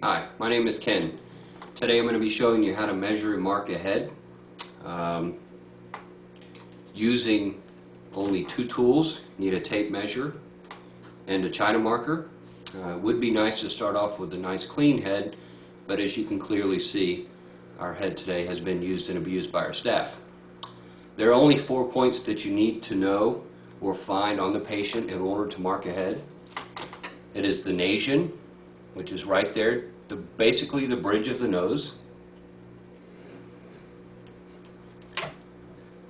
Hi, my name is Ken. Today I'm going to be showing you how to measure and mark a head using only two tools. You need a tape measure and a China marker. It would be nice to start off with a nice clean head, but as you can clearly see, our head today has been used and abused by our staff. There are only 4 points that you need to know or find on the patient in order to mark a head. It is the nasion, which is right there, basically the bridge of the nose.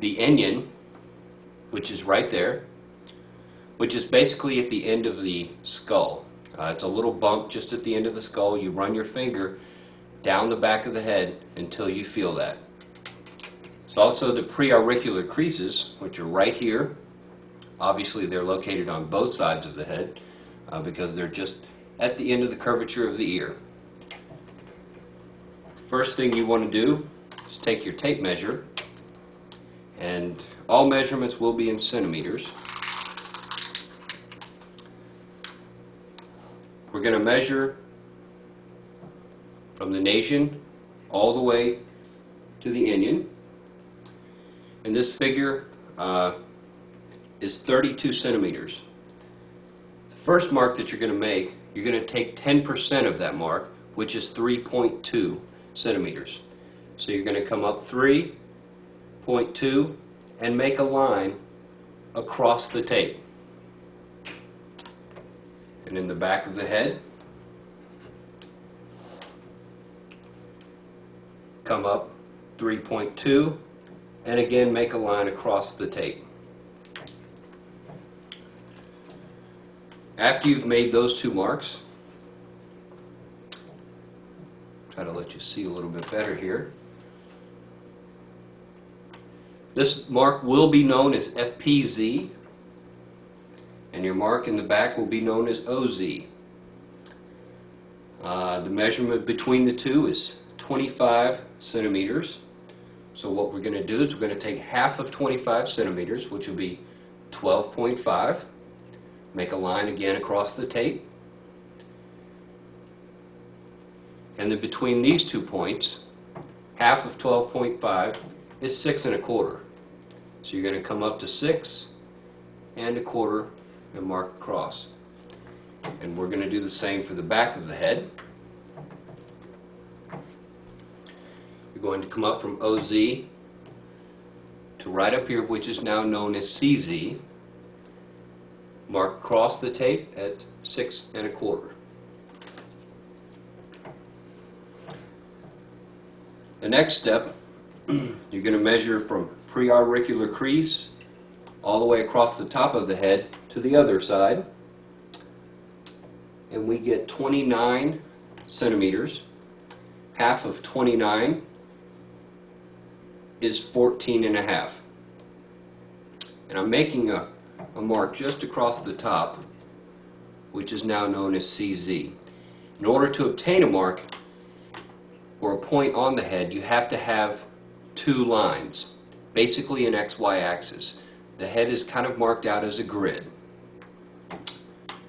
The onion, which is right there, which is basically at the end of the skull. It's a little bump just at the end of the skull. You run your finger down the back of the head until you feel that. It's also the preauricular creases, which are right here. Obviously they're located on both sides of the head because they're just at the end of the curvature of the ear. First thing you want to do is take your tape measure, and all measurements will be in centimeters. We're going to measure from the nasion all the way to the onion, and this figure is 32 centimeters. The first mark that you're going to make, you're going to take 10% of that mark, which is 3.2 centimeters. So you're going to come up 3.2 and make a line across the tape. And in the back of the head, come up 3.2 and again make a line across the tape. After you've made those two marks, try to let you see a little bit better here. This mark will be known as FPZ, and your mark in the back will be known as OZ. The measurement between the two is 25 centimeters. So what we're going to do is we're going to take half of 25 centimeters, which will be 12.5. Make a line again across the tape. And then between these 2 points, half of 12.5 is 6 1/4. So you're going to come up to 6 1/4 and mark across. And we're going to do the same for the back of the head. You're going to come up from OZ to right up here, which is now known as CZ. Mark across the tape at 6 1/4. The next step, you're going to measure from preauricular crease all the way across the top of the head to the other side, and we get 29 centimeters. Half of 29 is 14.5. And I'm making a mark just across the top, which is now known as CZ. In order to obtain a mark or a point on the head, you have to have two lines, basically an XY axis. The head is kind of marked out as a grid.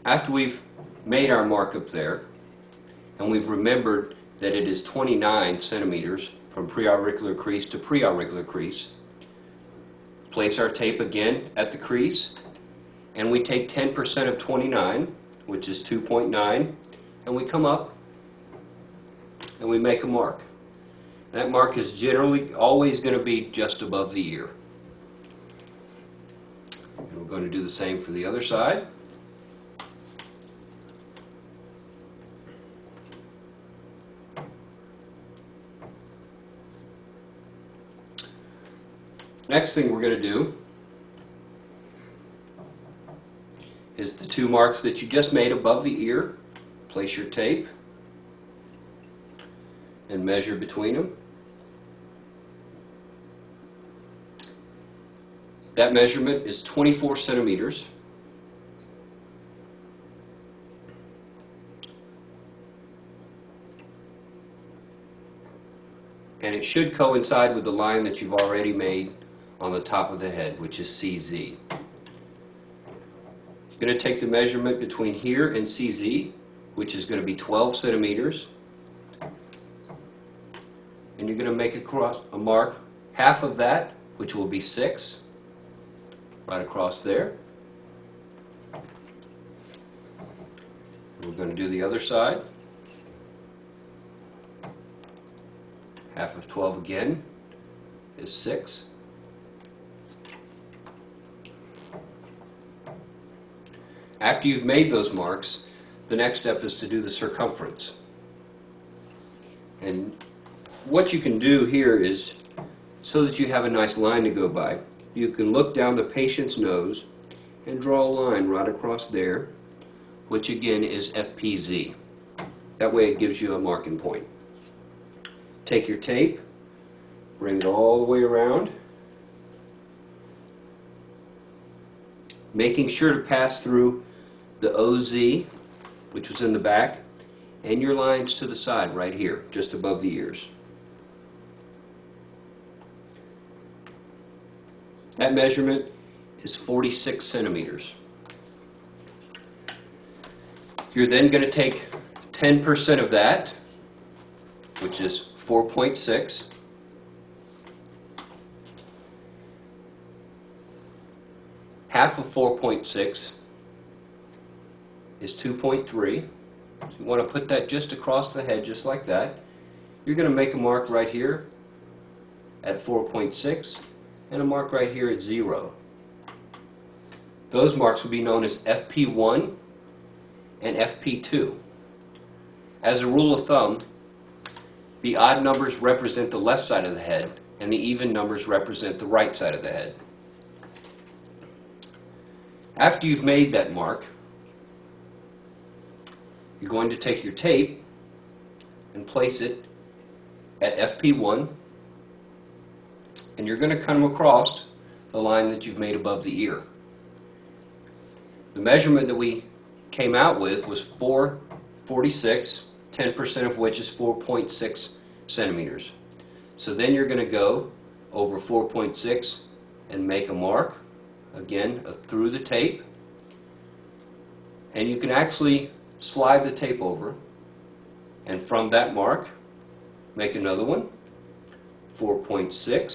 After we've made our mark up there, and we've remembered that it is 29 centimeters from preauricular crease to preauricular crease, place our tape again at the crease, and we take 10% of 29, which is 2.9, and we come up and we make a mark. That mark is generally always going to be just above the ear. And we're going to do the same for the other side. Next thing we're going to do is the two marks that you just made above the ear. Place your tape and measure between them. That measurement is 24 centimeters. And it should coincide with the line that you've already made on the top of the head, which is CZ. You're going to take the measurement between here and CZ, which is going to be 12 centimeters, and you're going to make a mark half of that, which will be 6, right across there. We're going to do the other side. Half of 12 again is 6. After you've made those marks, the next step is to do the circumference. And what you can do here is, so that you have a nice line to go by, you can look down the patient's nose and draw a line right across there, which again is FPZ. That way it gives you a marking point. Take your tape, bring it all the way around, making sure to pass through the OZ, which was in the back, and your lines to the side right here, just above the ears. That measurement is 46 centimeters. You're then going to take 10% of that, which is 4.6, half of 4.6 is 2.3. So you want to put that just across the head, just like that. You're going to make a mark right here at 4.6 and a mark right here at 0. Those marks will be known as FP1 and FP2. As a rule of thumb, the odd numbers represent the left side of the head and the even numbers represent the right side of the head. After you've made that mark, you're going to take your tape and place it at FP1, and you're going to come across the line that you've made above the ear. The measurement that we came out with was 446, 10% of which is 4.6 centimeters. So then you're going to go over 4.6 and make a mark, again, through the tape. And you can actually slide the tape over, and from that mark, make another one, 4.6.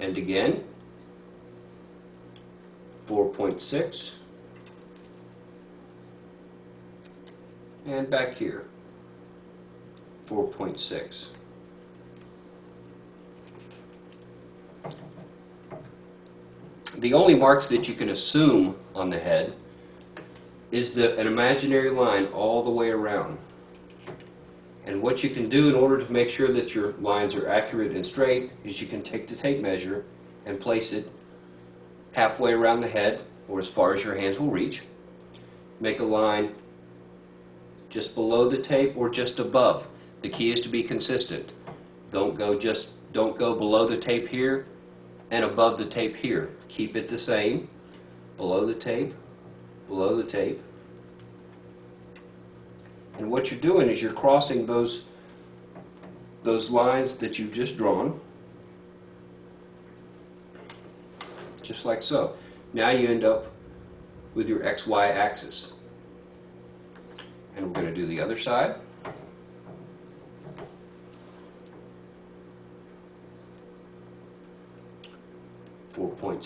And again, 4.6. And back here, 4.6. The only marks that you can assume on the head is an imaginary line all the way around. And what you can do in order to make sure that your lines are accurate and straight is you can take the tape measure and place it halfway around the head, or as far as your hands will reach. Make a line just below the tape or just above. The key is to be consistent. Don't go below the tape here and above the tape here. Keep it the same. Below the tape, below the tape. And what you're doing is you're crossing those lines that you've just drawn, just like so. Now you end up with your XY axis. And we're going to do the other side.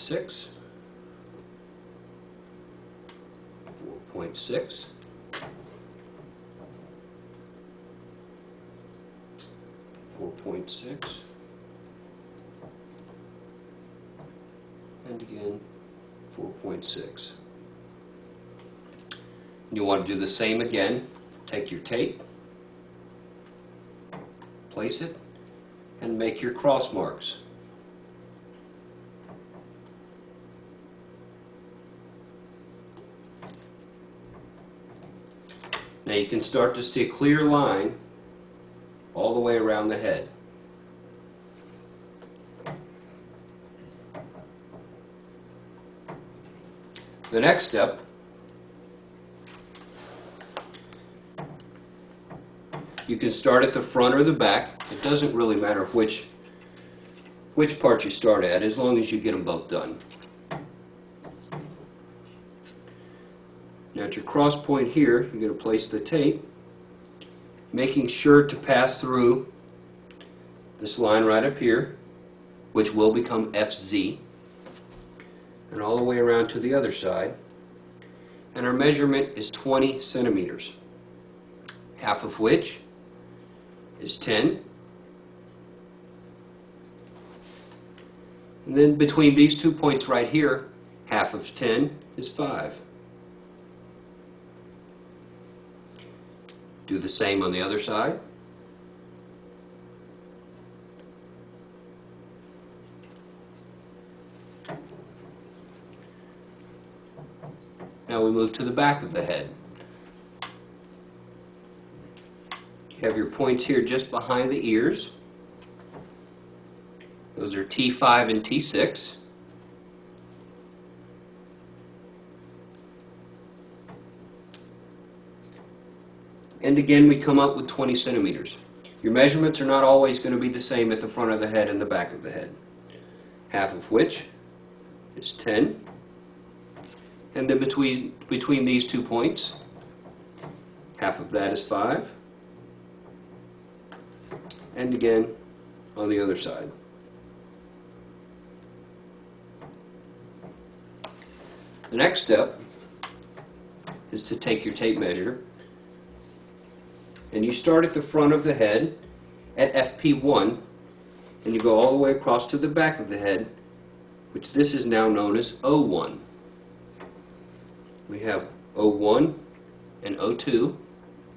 .6, 4.6, 4.6, and again 4.6. You want to do the same again. Take your tape, place it, and make your cross marks. Now you can start to see a clear line all the way around the head. The next step you can start at the front or the back. It doesn't really matter which part you start at, as long as you get them both done. Now at your cross point here, you're going to place the tape making sure to pass through this line right up here, which will become FZ, and all the way around to the other side. And our measurement is 20 centimeters, half of which is 10. And then between these 2 points right here, half of 10 is 5. Do the same on the other side. Now we move to the back of the head. You have your points here just behind the ears. Those are T5 and T6. And again, we come up with 20 centimeters. Your measurements are not always going to be the same at the front of the head and the back of the head. Half of which is 10. And then between these 2 points, half of that is 5. And again, on the other side. The next step is to take your tape measure, and you start at the front of the head at FP1, and you go all the way across to the back of the head, which this is now known as O1. We have O1 and O2,